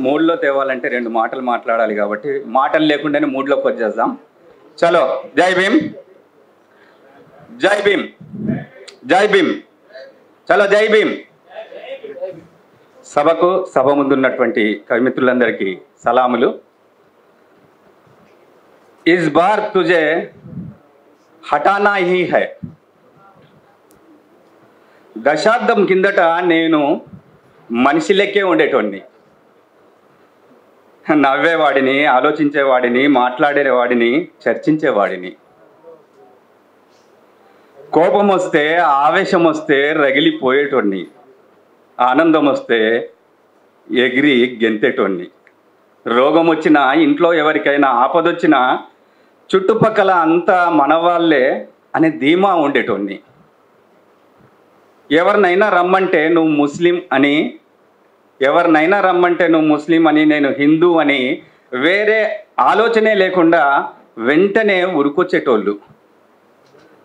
మూడ్లో తేవాలంటే రెండు మాటలు మాట్లాడాలి కాబట్టి మాటలు లేకుండానే మూడ్లోకి వచ్చేద్దాం. చలో, జై భీమ్, జై భీమ్, జై భీమ్, చలో జై భీమ్. సభకు సభ ముందున్నటువంటి కవిమిత్రులందరికీ సలాములు. ఇస్ బార్ తుజే హటానా హీ హై. దశాబ్దం కిందట నేను మనిషి లెక్కే ఉండేటోడిని. నవ్వేవాడిని, ఆలోచించేవాడిని, మాట్లాడేవాడిని, చర్చించేవాడిని. కోపం వస్తే, ఆవేశం వస్తే రగిలిపోయేటోడిని. ఆనందం వస్తే ఎగిరి గెంతేటోడిని. రోగం వచ్చినా, ఇంట్లో ఎవరికైనా ఆపదొచ్చినా చుట్టుపక్కల అంతా మనవాళ్ళే అనే ధీమా ఉండేటోడిని. ఎవరినైనా రమ్మంటే నువ్వు ముస్లిం అని, ఎవరినైనా రమ్మంటే నువ్వు ముస్లిం అని, నేను హిందూ అని వేరే ఆలోచనే లేకుండా వెంటనే ఉరుకొచ్చేటోళ్ళు.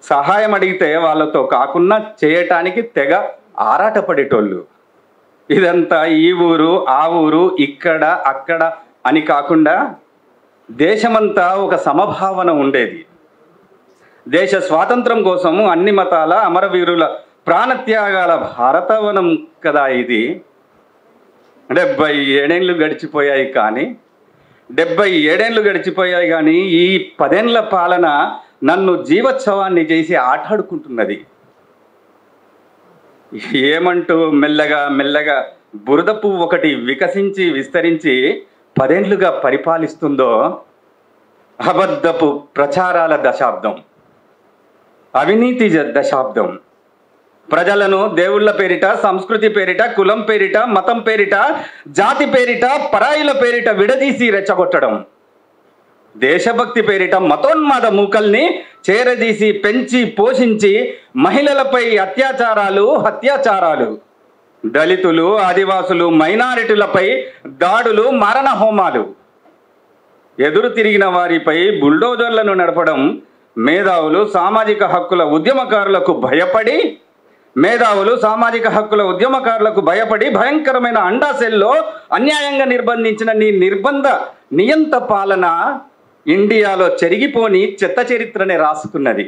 సహాయం అడిగితే వాళ్ళతో కాకుండా చేయటానికి తెగ ఆరాటపడేటోళ్ళు. ఇదంతా ఈ ఊరు, ఆ ఊరు, ఇక్కడ అక్కడ అని కాకుండా దేశమంతా ఒక సమభావన ఉండేది. దేశ స్వాతంత్రం కోసం అన్ని మతాల అమరవీరుల ప్రాణత్యాగాల భారతవనం కదా ఇది. 77 ఏళ్ళు గడిచిపోయాయి కానీ 77 ఏళ్ళు గడిచిపోయాయి కానీ ఈ 10 ఏళ్ల పాలన నన్ను జీవోత్సవాన్ని చేసి ఆటాడుకుంటున్నది. ఏమంటూ మెల్లగా మెల్లగా బురద పువ్వు ఒకటి వికసించి విస్తరించి 10 ఏళ్లుగా పరిపాలిస్తుందో అబద్ధపు ప్రచారాల దశాబ్దం, అవినీతి దశాబ్దం. ప్రజలను దేవుళ్ళ పేరిట, సంస్కృతి పేరిట, కులం పేరిట, మతం పేరిట, జాతి పేరిట, పరాయిల పేరిట విడదీసి రెచ్చగొట్టడం. దేశభక్తి పేరిట మతోన్మాద మూకల్ని చేరదీసి పెంచి పోషించి మహిళలపై అత్యాచారాలు, హత్యాచారాలు. దళితులు, ఆదివాసులు, మైనారిటీలపై దాడులు, మారణ హోమాలు. ఎదురు తిరిగిన వారిపై బుల్డోజర్లను నడపడం. మేధావులు, సామాజిక హక్కుల ఉద్యమకారులకు భయపడి భయంకరమైన అండాసెల్లో అన్యాయంగా నిర్బంధించిన నీ నియంత పాలన ఇండియాలో చెరిగిపోని చెత్త చరిత్రనే రాసుకున్నది.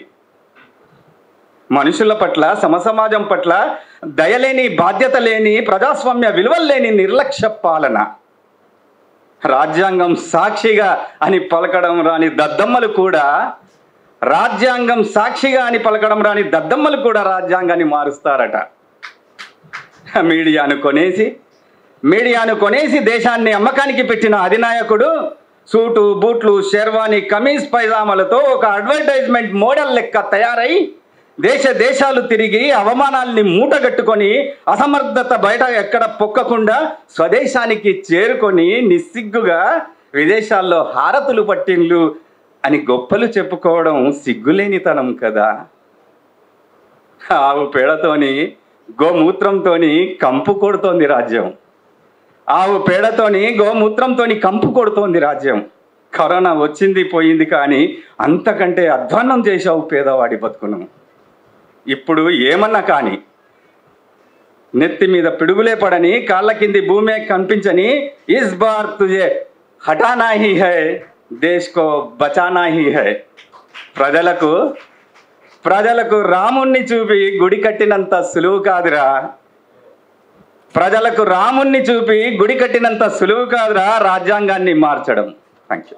మనుషుల పట్ల, సమసమాజం పట్ల దయలేని, బాధ్యత లేని, ప్రజాస్వామ్య విలువలేని నిర్లక్ష్య పాలన. రాజ్యాంగం సాక్షిగా అని పలకడం రాని దద్దమ్మలు కూడా రాజ్యాంగాన్ని మారుస్తారట. మీడియాను కొనేసి దేశాన్ని అమ్మకానికి పెట్టిన అధినాయకుడు సూటు, బూట్లు, షెర్వానీ, కమీజ్, పైజామాలతో ఒక అడ్వర్టైజ్మెంట్ మోడల్ లెక్క తయారై దేశాలు తిరిగి అవమానాల్ని మూటగట్టుకొని అసమర్థత బయట ఎక్కడ పొక్కకుండా స్వదేశానికి చేరుకొని నిస్సిగ్గుగా విదేశాల్లో హారతులు పట్టిండ్లు అని గొప్పలు చెప్పుకోవడం సిగ్గులేనితనం కదా. ఆవు పేడతోని, గోమూత్రంతోని కంపు కొడుతోంది రాజ్యం. కంపు కొడుతోంది రాజ్యం. కరోనా వచ్చింది పోయింది కానీ అంతకంటే అధ్వాన్నం చేశావు పేదవాడి బతుకును. ఇప్పుడు ఏమన్నా కానీ నెత్తి మీద పిడుగులే పడని, కాళ్ళ కింది భూమే కనిపించని ఇస్ బార్ తుజే హటానా హీ హై, దేశ్ కో బచానా హీ హై. ప్రజలకు రాముణ్ణి చూపి గుడి కట్టినంత సులువు కాదురా. రాజ్యాంగాన్ని మార్చడం. Thank you.